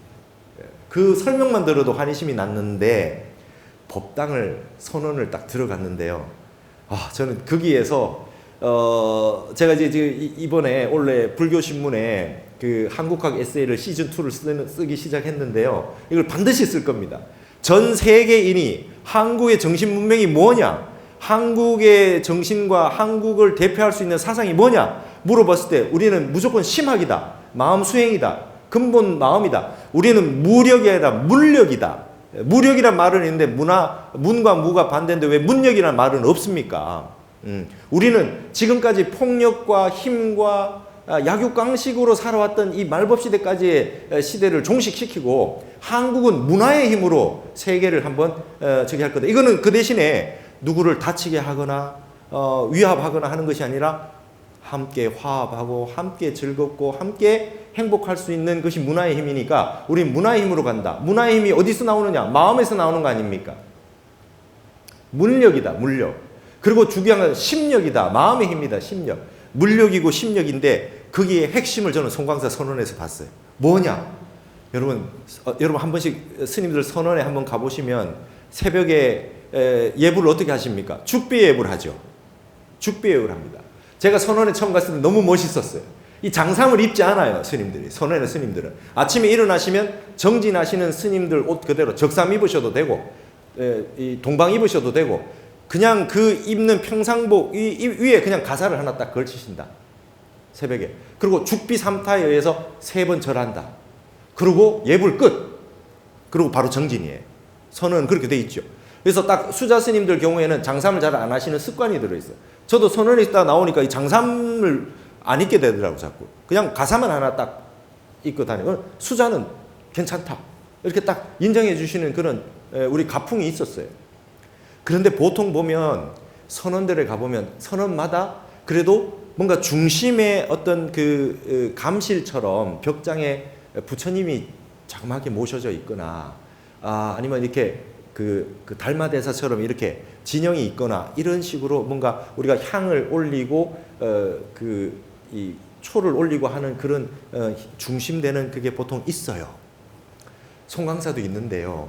그 설명만 들어도 환희심이 났는데, 법당을 선언을 딱 들어갔는데요. 저는 거기에서 제가 이제 이번에 원래 불교신문에 그 한국학 에세이를 시즌 2를 쓰기 시작했는데요. 이걸 반드시 쓸 겁니다. 전 세계인이 한국의 정신 문명이 뭐냐, 한국의 정신과 한국을 대표할 수 있는 사상이 뭐냐 물어봤을 때, 우리는 무조건 심학이다, 마음 수행이다, 근본 마음이다. 우리는 무력이 아니라 물력이다. 무력이란 말은 있는데 문과 무가 반대인데 왜 문력이란 말은 없습니까? 우리는 지금까지 폭력과 힘과 약육강식으로 살아왔던 이 말법시대까지의 시대를 종식시키고, 한국은 문화의 힘으로 세계를 한번 저기 할 거다. 이거는 그 대신에 누구를 다치게 하거나 위압하거나 하는 것이 아니라 함께 화합하고 함께 즐겁고 함께 행복할 수 있는 것이 문화의 힘이니까 우린 문화의 힘으로 간다. 문화의 힘이 어디서 나오느냐? 마음에서 나오는 거 아닙니까? 물력이다, 물력. 그리고 중요한 건 심력이다, 마음의 힘이다, 심력. 물력이고 심력인데 거기에 핵심을 저는 송광사 선언에서 봤어요. 뭐냐? 여러분 한 번씩 스님들 선언에 한번 가보시면 새벽에 예불을 어떻게 하십니까? 죽비 예불 하죠. 죽비 예불 합니다. 제가 선언에 처음 갔을 때 너무 멋있었어요. 이 장삼을 입지 않아요, 스님들이. 선언의 스님들은 아침에 일어나시면 정진하시는 스님들 옷 그대로 적삼 입으셔도 되고, 이 동방 입으셔도 되고, 그냥 그 입는 평상복 위에 그냥 가사를 하나 딱 걸치신다, 새벽에. 그리고 죽비 삼타에 의해서 3번 절한다. 그리고 예불 끝. 그리고 바로 정진이에요. 선언은 그렇게 돼 있죠. 그래서 딱 수자 스님들 경우에는 장삼을 잘 안 하시는 습관이 들어있어요. 저도 선언에 있다 나오니까 이 장삼을 안 입게 되더라고, 자꾸. 그냥 가사만 하나 딱 입고 다니고, 수자는 괜찮다, 이렇게 딱 인정해 주시는 그런 우리 가풍이 있었어요. 그런데 보통 보면 선원들에 가보면 선원마다 그래도 뭔가 중심의 어떤 그 감실처럼 벽장에 부처님이 자그맣게 모셔져 있거나, 아니면 이렇게 그 달마대사처럼 이렇게 진영이 있거나, 이런 식으로 뭔가 우리가 향을 올리고 이 초를 올리고 하는 그런 중심되는 그게 보통 있어요. 송광사도 있는데요.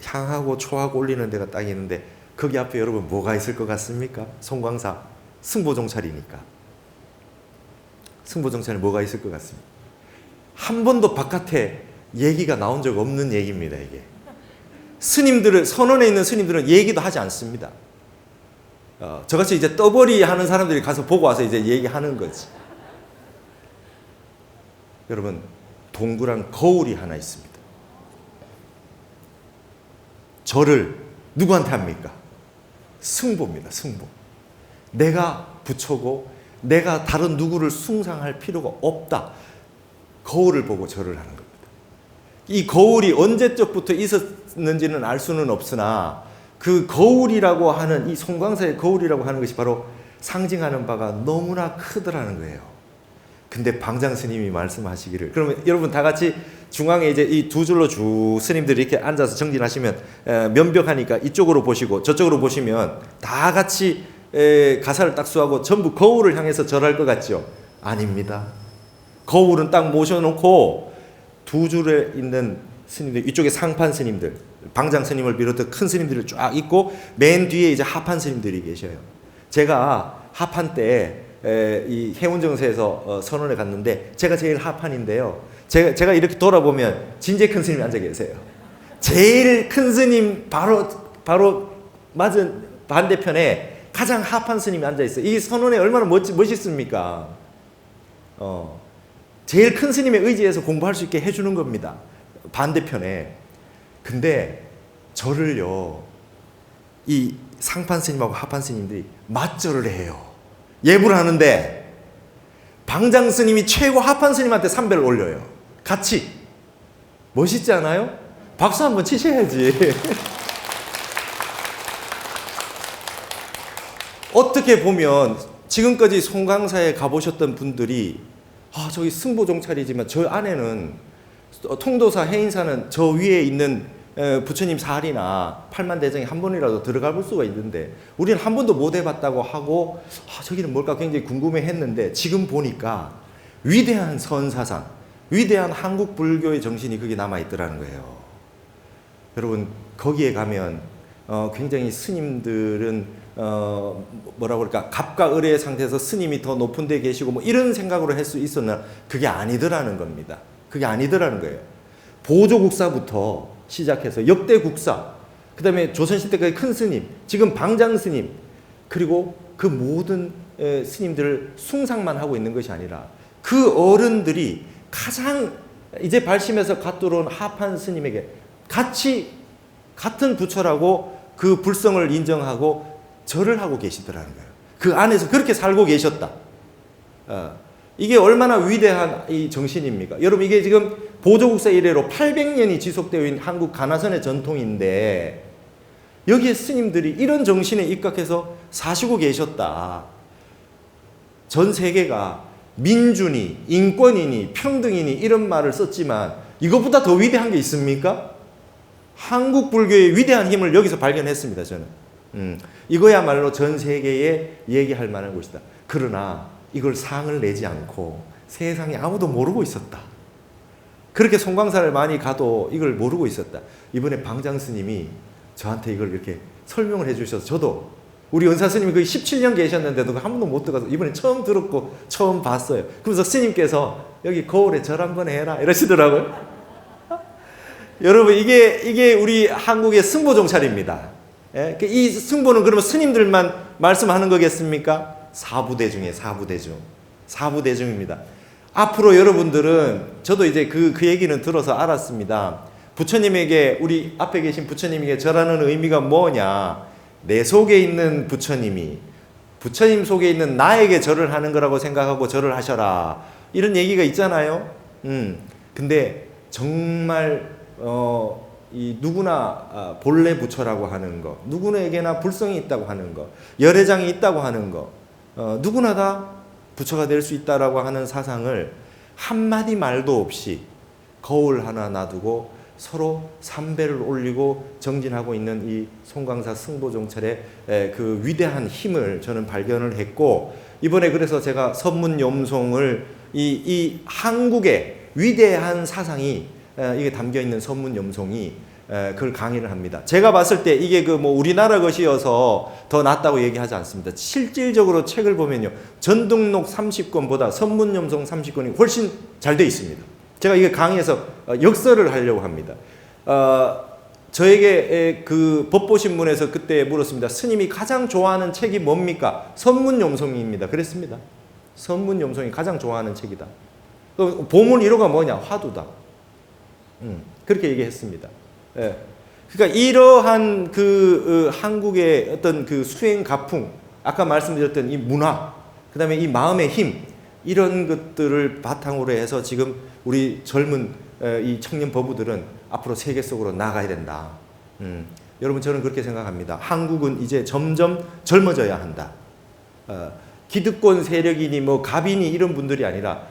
향하고 초하고 올리는 데가 딱 있는데, 거기 앞에 여러분 뭐가 있을 것 같습니까? 송광사 승보종찰이니까. 승보종찰에 뭐가 있을 것 같습니까? 한 번도 바깥에 얘기가 나온 적 없는 얘기입니다, 이게. 스님들은, 선원에 있는 스님들은 얘기도 하지 않습니다. 저같이 이제 떠벌이 하는 사람들이 가서 보고 와서 이제 얘기하는 거지. 여러분, 동그란 거울이 하나 있습니다. 절을 누구한테 합니까? 승보입니다, 승보. 내가 부처고 내가 다른 누구를 숭상할 필요가 없다. 거울을 보고 절을 하는 겁니다. 이 거울이 언제적부터 있었는지는 알 수는 없으나, 그 거울이라고 하는, 이 송광사의 거울이라고 하는 것이 바로 상징하는 바가 너무나 크더라는 거예요. 근데 방장 스님이 말씀하시기를, 그러면 여러분 다 같이 중앙에 이제 이 두 줄로 쭉 스님들이 이렇게 앉아서 정진하시면 면벽하니까 이쪽으로 보시고 저쪽으로 보시면 다 같이 가사를 딱 수하고 전부 거울을 향해서 절할 것 같죠? 아닙니다. 거울은 딱 모셔놓고 두 줄에 있는 스님들, 이쪽에 상판 스님들, 방장 스님을 비롯해 큰 스님들이 쫙 있고 맨 뒤에 이제 하판 스님들이 계셔요. 제가 하판 때 이 해운정사에서 선원에 갔는데 제가 제일 하판인데요. 제가 이렇게 돌아보면 진짜 큰 스님이 앉아 계세요. 제일 큰 스님 바로 맞은 반대편에 가장 하판 스님이 앉아 있어요. 이 선원에 얼마나 멋있습니까? 제일 큰 스님의 의지에서 공부할 수 있게 해주는 겁니다. 반대편에. 근데 저를요, 이 상판 스님하고 하판 스님들이 맞절을 해요. 예불을 하는데 방장 스님이 최고 하판 스님한테 삼배를 올려요. 같이. 멋있지 않아요? 박수 한번 치셔야지. 어떻게 보면 지금까지 송강사에 가보셨던 분들이 저기 승보종찰이지만 저 안에는 통도사 해인사는 저 위에 있는 부처님 살이나 팔만대장에 한 번이라도 들어가 볼 수가 있는데 우리는 한 번도 못 해봤다고 하고 저기는 뭘까 굉장히 궁금해 했는데 지금 보니까 위대한 선사상, 위대한 한국 불교의 정신이 거기 남아있더라는 거예요. 여러분 거기에 가면 굉장히 스님들은 뭐라 그럴까, 갑과 을의 상태에서 스님이 더 높은 데 계시고 뭐 이런 생각으로 할 수 있었나, 그게 아니더라는 겁니다. 그게 아니더라는 거예요. 보조국사부터 시작해서 역대 국사, 그 다음에 조선시대까지 큰 스님, 지금 방장 스님, 그리고 그 모든 스님들을 숭상만 하고 있는 것이 아니라 그 어른들이 가장 이제 발심해서 갓 들어온 하판 스님에게 같이 같은 부처라고 그 불성을 인정하고 절을 하고 계시더라는 거예요. 그 안에서 그렇게 살고 계셨다. 이게 얼마나 위대한 이 정신입니까? 여러분 이게 지금 보조국사 이래로 800년이 지속되어 있는 한국 가나선의 전통인데 여기에 스님들이 이런 정신에 입각해서 사시고 계셨다. 전 세계가 민주니 인권이니 평등이니 이런 말을 썼지만 이것보다 더 위대한 게 있습니까? 한국 불교의 위대한 힘을 여기서 발견했습니다. 저는 이거야말로 전 세계에 얘기할 만한 것이다. 그러나 이걸 상을 내지 않고 세상에 아무도 모르고 있었다. 그렇게 송광사를 많이 가도 이걸 모르고 있었다. 이번에 방장 스님이 저한테 이걸 이렇게 설명을 해주셔서 저도 우리 은사 스님이 거의 17년 계셨는데도 한 번도 못 들어가서 이번에 처음 들었고 처음 봤어요. 그래서 스님께서 여기 거울에 절 한번 해라 이러시더라고요. 여러분 이게 우리 한국의 승보종찰입니다. 예? 이 승보는 그러면 스님들만 말씀하는 거겠습니까? 사부대중이에요. 사부대중입니다. 앞으로 여러분들은 저도 이제 그 얘기는 들어서 알았습니다. 부처님에게, 우리 앞에 계신 부처님에게 절하는 의미가 뭐냐? 내 속에 있는 부처님이 부처님 속에 있는 나에게 절을 하는 거라고 생각하고 절을 하셔라. 이런 얘기가 있잖아요. 근데 정말 이 누구나 본래 부처라고 하는 거, 누구에게나 불성이 있다고 하는 거, 열애장이 있다고 하는 거, 누구나 다 부처가 될 수 있다라고 하는 사상을 한마디 말도 없이 거울 하나 놔두고 서로 삼배를 올리고 정진하고 있는 이 송광사 승보종찰의 그 위대한 힘을 저는 발견을 했고, 이번에 그래서 제가 선문염송을 이 한국의 위대한 사상이 이게 담겨있는 선문염송이 그걸 강의를 합니다. 제가 봤을 때 이게 그 뭐 우리나라 것이어서 더 낫다고 얘기하지 않습니다. 실질적으로 책을 보면요, 전등록 30권보다 선문염송 30권이 훨씬 잘 돼 있습니다. 제가 이게 강의에서 역설을 하려고 합니다. 저에게 그 법보신문에서 그때 물었습니다. 스님이 가장 좋아하는 책이 뭡니까? 선문염송입니다. 그랬습니다. 선문염송이 가장 좋아하는 책이다. 보물 1호가 뭐냐? 화두다. 그렇게 얘기했습니다. 예. 그러니까 이러한 그 한국의 어떤 그 수행 가풍, 아까 말씀드렸던 이 문화, 그 다음에 이 마음의 힘, 이런 것들을 바탕으로 해서 지금 우리 젊은 이 청년 법우들은 앞으로 세계 속으로 나가야 된다. 여러분 저는 그렇게 생각합니다. 한국은 이제 점점 젊어져야 한다. 기득권 세력이니 뭐 갑이니 이런 분들이 아니라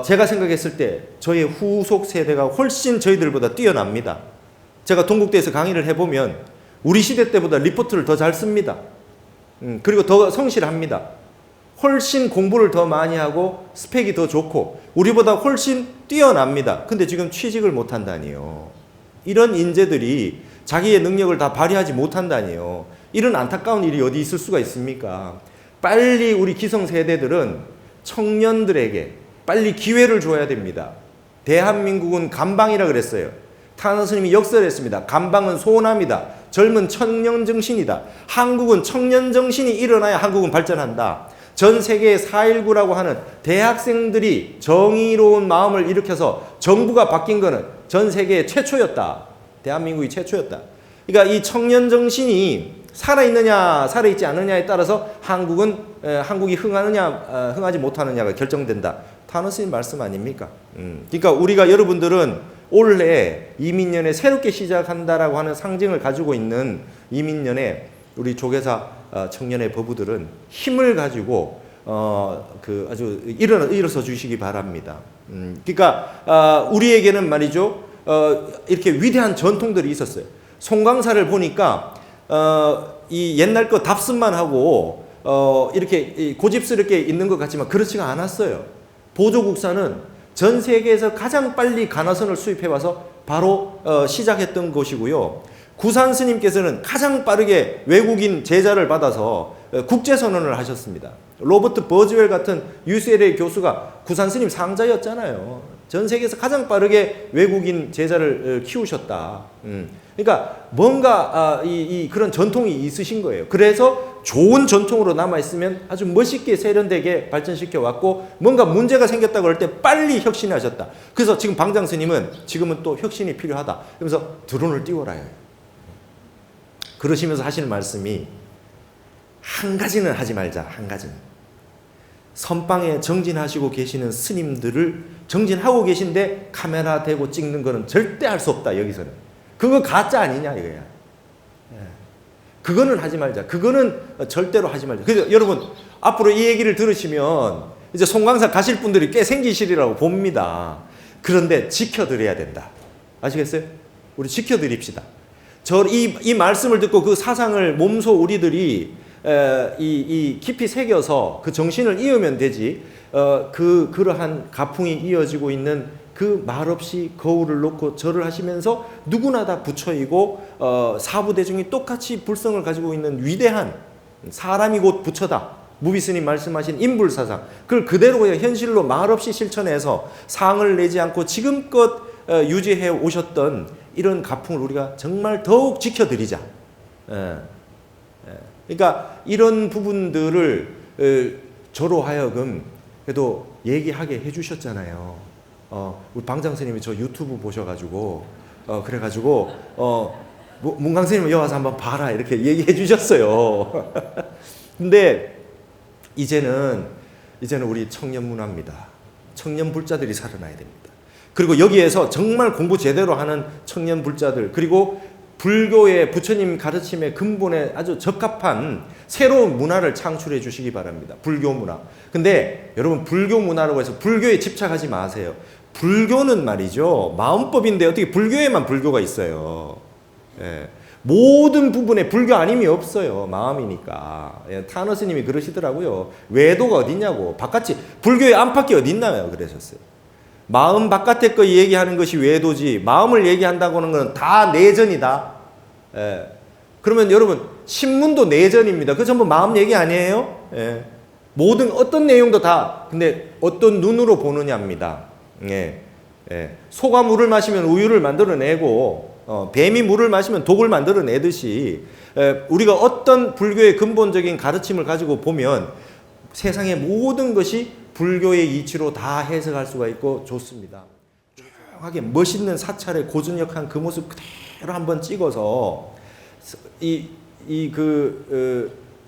제가 생각했을 때 저의 후속 세대가 훨씬 저희들보다 뛰어납니다. 제가 동국대에서 강의를 해보면 우리 시대 때보다 리포트를 더 잘 씁니다. 그리고 더 성실합니다. 훨씬 공부를 더 많이 하고 스펙이 더 좋고 우리보다 훨씬 뛰어납니다. 근데 지금 취직을 못한다니요. 이런 인재들이 자기의 능력을 다 발휘하지 못한다니요. 이런 안타까운 일이 어디 있을 수가 있습니까? 빨리 우리 기성세대들은 청년들에게 빨리 기회를 줘야 됩니다. 대한민국은 간방이라 그랬어요. 탄원 스님이 역설했습니다. 간방은 소남이다. 젊은 청년 정신이다. 한국은 청년 정신이 일어나야 한국은 발전한다. 전 세계의 4.19라고 하는 대학생들이 정의로운 마음을 일으켜서 정부가 바뀐 거는 전 세계 최초였다. 대한민국이 최초였다. 그러니까 이 청년 정신이 살아있느냐 살아있지 않느냐에 따라서 한국이 흥하지 못하느냐가 결정된다. 탄원 스님 말씀 아닙니까? 그러니까 우리가 여러분들은 올해 이민년에 새롭게 시작한다라고 하는 상징을 가지고 있는 이민년에 우리 조계사 청년의 법우들은 힘을 가지고 아주 일어서 주시기 바랍니다. 그러니까 우리에게는 말이죠 이렇게 위대한 전통들이 있었어요. 송광사를 보니까 이 옛날 거 답습만 하고 이렇게 고집스럽게 있는 것 같지만 그렇지가 않았어요. 보조국사는 전 세계에서 가장 빨리 가나선을 수입해 와서 바로 시작했던 것이고요. 구산 스님께서는 가장 빠르게 외국인 제자를 받아서 국제선언을 하셨습니다. 로버트 버즈웰 같은 UCLA 교수가 구산 스님 상자였잖아요. 전 세계에서 가장 빠르게 외국인 제자를 키우셨다. 그러니까 뭔가 그런 전통이 있으신 거예요. 그래서 좋은 전통으로 남아있으면 아주 멋있게 세련되게 발전시켜 왔고 뭔가 문제가 생겼다고 그럴 때 빨리 혁신하셨다. 그래서 지금 방장 스님은 지금은 또 혁신이 필요하다. 그러면서 드론을 띄워라 해요. 그러시면서 하시는 말씀이 한 가지는 하지 말자. 한 가지는. 선방에 정진하시고 계시는 스님들을 정진하고 계신데 카메라 대고 찍는 거는 절대 할 수 없다. 여기서는. 그거 가짜 아니냐 이거야. 그거는 하지 말자. 그거는 절대로 하지 말자. 그래서 여러분 앞으로 이 얘기를 들으시면 이제 송광사 가실 분들이 꽤 생기시리라고 봅니다. 그런데 지켜드려야 된다. 아시겠어요? 우리 지켜드립시다. 이 말씀을 듣고 그 사상을 몸소 우리들이 깊이 새겨서 그 정신을 이으면 되지. 그러한 가풍이 이어지고 있는 그 말없이 거울을 놓고 절을 하시면서 누구나 다 부처이고 사부대중이 똑같이 불성을 가지고 있는 위대한 사람이 곧 부처다. 무비스님 말씀하신 인불사상 그걸 그대로 현실로 말없이 실천해서 상을 내지 않고 지금껏 유지해 오셨던 이런 가풍을 우리가 정말 더욱 지켜드리자. 그러니까 이런 부분들을 저로 하여금 그래도 얘기하게 해주셨잖아요. 우리 방장스님이 저 유튜브 보셔가지고 그래가지고 문강스님 여기 와서 한번 봐라 이렇게 얘기해 주셨어요. 근데 이제는 우리 청년 문화입니다. 청년 불자들이 살아나야 됩니다. 그리고 여기에서 정말 공부 제대로 하는 청년 불자들 그리고 불교의 부처님 가르침의 근본에 아주 적합한 새로운 문화를 창출해 주시기 바랍니다. 불교 문화. 근데 여러분 불교 문화라고 해서 불교에 집착하지 마세요. 불교는 말이죠. 마음법인데 어떻게 불교에만 불교가 있어요. 예. 모든 부분에 불교 아님이 없어요. 마음이니까. 예. 타너 스님이 그러시더라고요. 외도가 어딨냐고. 바깥이 불교의 안팎이 어딨나요? 그러셨어요. 마음 바깥의 거 얘기하는 것이 외도지 마음을 얘기한다고 하는 건 다 내전이다. 예. 그러면 여러분 신문도 내전입니다. 그거 전부 마음 얘기 아니에요? 예. 모든 어떤 내용도 다 근데 어떤 눈으로 보느냐입니다. 예. 예. 소가 물을 마시면 우유를 만들어내고 뱀이 물을 마시면 독을 만들어내듯이 우리가 어떤 불교의 근본적인 가르침을 가지고 보면 세상의 모든 것이 불교의 이치로 다 해석할 수가 있고 좋습니다. 조용하게 멋있는 사찰의 고즈넉한 그 모습 그대로 한번 찍어서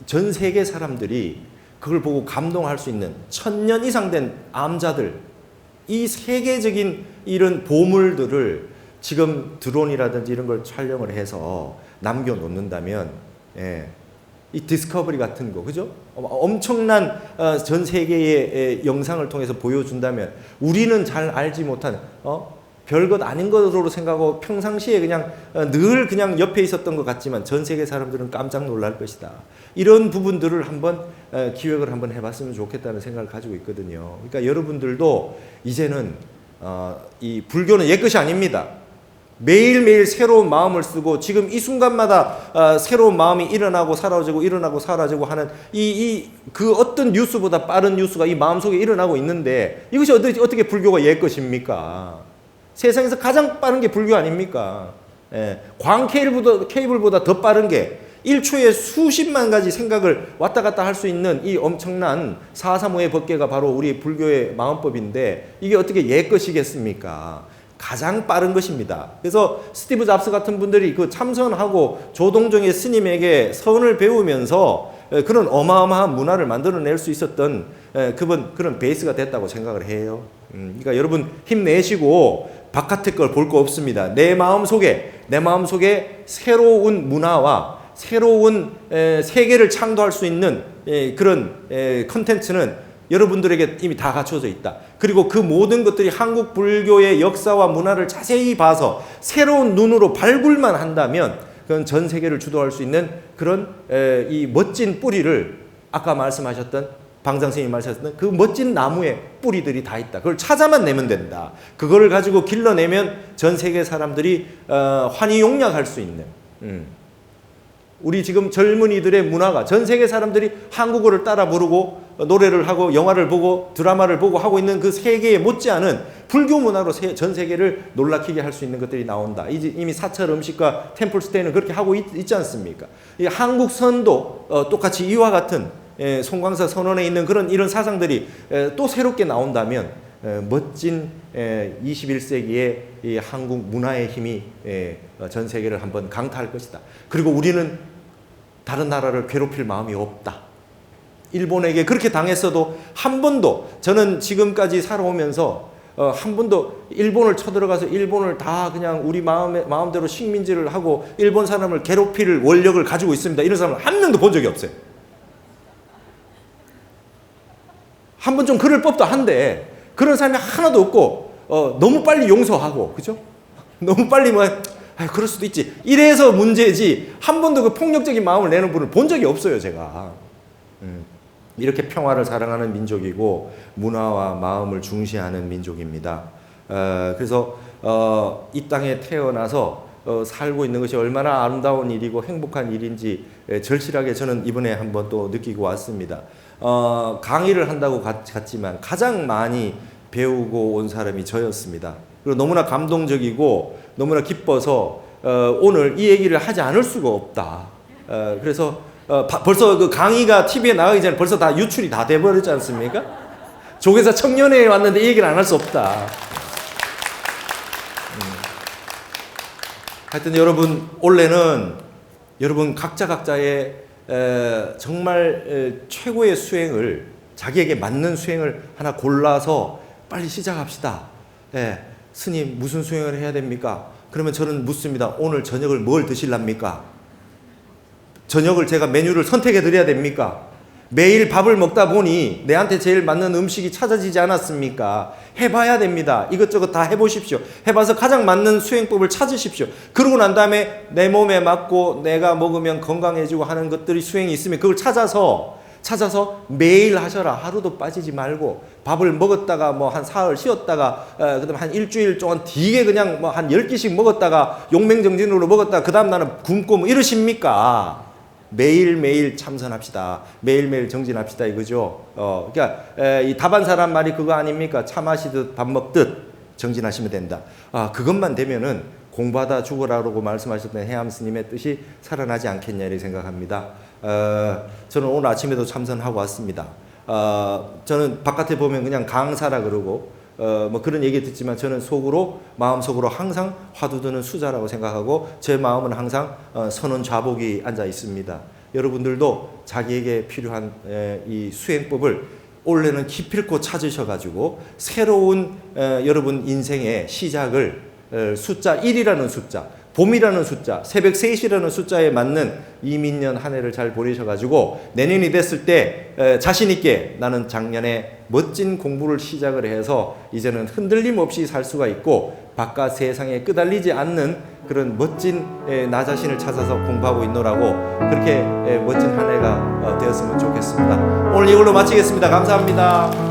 전 세계 사람들이 그걸 보고 감동할 수 있는 1000년 이상 된 암자들 이 세계적인 이런 보물들을 지금 드론이라든지 이런 걸 촬영을 해서 남겨놓는다면 예, 이 디스커버리 같은 거, 그죠? 엄청난 전 세계의 영상을 통해서 보여준다면 우리는 잘 알지 못한 별것 아닌 것으로 생각하고 평상시에 그냥 늘 그냥 옆에 있었던 것 같지만 전 세계 사람들은 깜짝 놀랄 것이다. 이런 부분들을 한번 기획을 한번 해봤으면 좋겠다는 생각을 가지고 있거든요. 그러니까 여러분들도 이제는 이 불교는 옛것이 아닙니다. 매일매일 새로운 마음을 쓰고 지금 이 순간마다 새로운 마음이 일어나고 사라지고 일어나고 사라지고 하는 그 어떤 뉴스보다 빠른 뉴스가 이 마음속에 일어나고 있는데 이것이 어떻게 불교가 옛것입니까? 세상에서 가장 빠른 게 불교 아닙니까? 광 케이블보다 더 빠른 게 1초에 수십만 가지 생각을 왔다 갔다 할 수 있는 이 엄청난 435의 법계가 바로 우리 불교의 마음법인데 이게 어떻게 옛것이겠습니까? 가장 빠른 것입니다. 그래서 스티브 잡스 같은 분들이 그 참선하고 조동종의 스님에게 선을 배우면서 그런 어마어마한 문화를 만들어낼 수 있었던 그런 베이스가 됐다고 생각을 해요. 그러니까 여러분 힘내시고 바깥의 걸 볼 거 없습니다. 내 마음속에 새로운 문화와 새로운 세계를 창조할 수 있는 그런 컨텐츠는 여러분들에게 이미 다 갖춰져 있다. 그리고 그 모든 것들이 한국 불교의 역사와 문화를 자세히 봐서 새로운 눈으로 발굴만 한다면 그건 전 세계를 주도할 수 있는 그런 이 멋진 뿌리를 아까 말씀하셨던 방장 스님이 말씀하셨던 그 멋진 나무의 뿌리들이 다 있다. 그걸 찾아만 내면 된다. 그거를 가지고 길러내면 전 세계 사람들이 환희용락할 수 있는 우리 지금 젊은이들의 문화가 전 세계 사람들이 한국어를 따라 부르고 노래를 하고 영화를 보고 드라마를 보고 하고 있는 그 세계에 못지않은 불교 문화로 전 세계를 놀라키게 할 수 있는 것들이 나온다. 이미 사찰 음식과 템플스테이는 그렇게 하고 있지 않습니까? 이 한국 선도 똑같이 이와 같은 송광사 선언에 있는 이런 사상들이 또 새롭게 나온다면 멋진 21세기의 이 한국 문화의 힘이 전 세계를 한번 강타할 것이다. 그리고 우리는 다른 나라를 괴롭힐 마음이 없다. 일본에게 그렇게 당했어도 한 번도 저는 지금까지 살아오면서 한 번도 일본을 쳐들어가서 일본을 다 그냥 우리 마음대로 식민지를 하고 일본 사람을 괴롭힐 원력을 가지고 있습니다. 이런 사람을 한 명도 본 적이 없어요. 한 번 좀 그럴 법도 한데 그런 사람이 하나도 없고 너무 빨리 용서하고 그죠? 너무 빨리 그럴 수도 있지. 이래서 문제지 한 번도 그 폭력적인 마음을 내는 분을 본 적이 없어요, 제가. 이렇게 평화를 사랑하는 민족이고 문화와 마음을 중시하는 민족입니다. 그래서 이 땅에 태어나서 살고 있는 것이 얼마나 아름다운 일이고 행복한 일인지 절실하게 저는 이번에 한번 또 느끼고 왔습니다. 강의를 한다고 갔지만 가장 많이 배우고 온 사람이 저였습니다. 그리고 너무나 감동적이고 너무나 기뻐서 오늘 이 얘기를 하지 않을 수가 없다. 그래서 벌써 그 강의가 TV에 나가기 전에 벌써 다 유출이 다 돼버렸지 않습니까? 조계사 청년회에 왔는데 이 얘기를 안 할 수 없다. 하여튼 여러분 올해는 여러분 각자의 정말 최고의 수행을 자기에게 맞는 수행을 하나 골라서 빨리 시작합시다. 스님 무슨 수행을 해야 됩니까? 그러면 저는 묻습니다. 오늘 저녁을 뭘 드실랍니까? 저녁을 제가 메뉴를 선택해 드려야 됩니까? 매일 밥을 먹다 보니 내한테 제일 맞는 음식이 찾아지지 않았습니까? 해봐야 됩니다. 이것저것 다 해보십시오. 해봐서 가장 맞는 수행법을 찾으십시오. 그러고 난 다음에 내 몸에 맞고 내가 먹으면 건강해지고 하는 것들이 수행이 있으면 그걸 찾아서 매일 하셔라. 하루도 빠지지 말고 밥을 먹었다가 한 사흘 쉬었다가 그다음에 한 일주일 동안 되게 그냥 한 10끼씩 먹었다가 용맹정진으로 먹었다가 그 다음 날은 굶고 이러십니까? 매일매일 참선합시다. 매일매일 정진합시다 이거죠. 그러니까 이 다반사란 말이 그거 아닙니까? 차 마시듯 밥 먹듯 정진하시면 된다. 그것만 되면은 공부하다 죽으라고 말씀하셨던 해암 스님의 뜻이 살아나지 않겠냐 이렇게 생각합니다. 저는 오늘 아침에도 참선하고 왔습니다. 저는 바깥에 보면 그냥 강사라 그러고 그런 얘기 듣지만 저는 마음속으로 항상 화두드는 수자라고 생각하고 제 마음은 항상 선원 좌복이 앉아 있습니다. 여러분들도 자기에게 필요한 이 수행법을 올해는 기필코 찾으셔가지고 새로운 여러분 인생의 시작을 숫자 1이라는 숫자 봄이라는 숫자, 새벽 3시라는 숫자에 맞는 이민년 한 해를 잘 보내셔가지고 내년이 됐을 때 자신 있게 나는 작년에 멋진 공부를 시작을 해서 이제는 흔들림 없이 살 수가 있고 바깥 세상에 끄달리지 않는 그런 멋진 나 자신을 찾아서 공부하고 있노라고 그렇게 멋진 한 해가 되었으면 좋겠습니다. 오늘 이걸로 마치겠습니다. 감사합니다.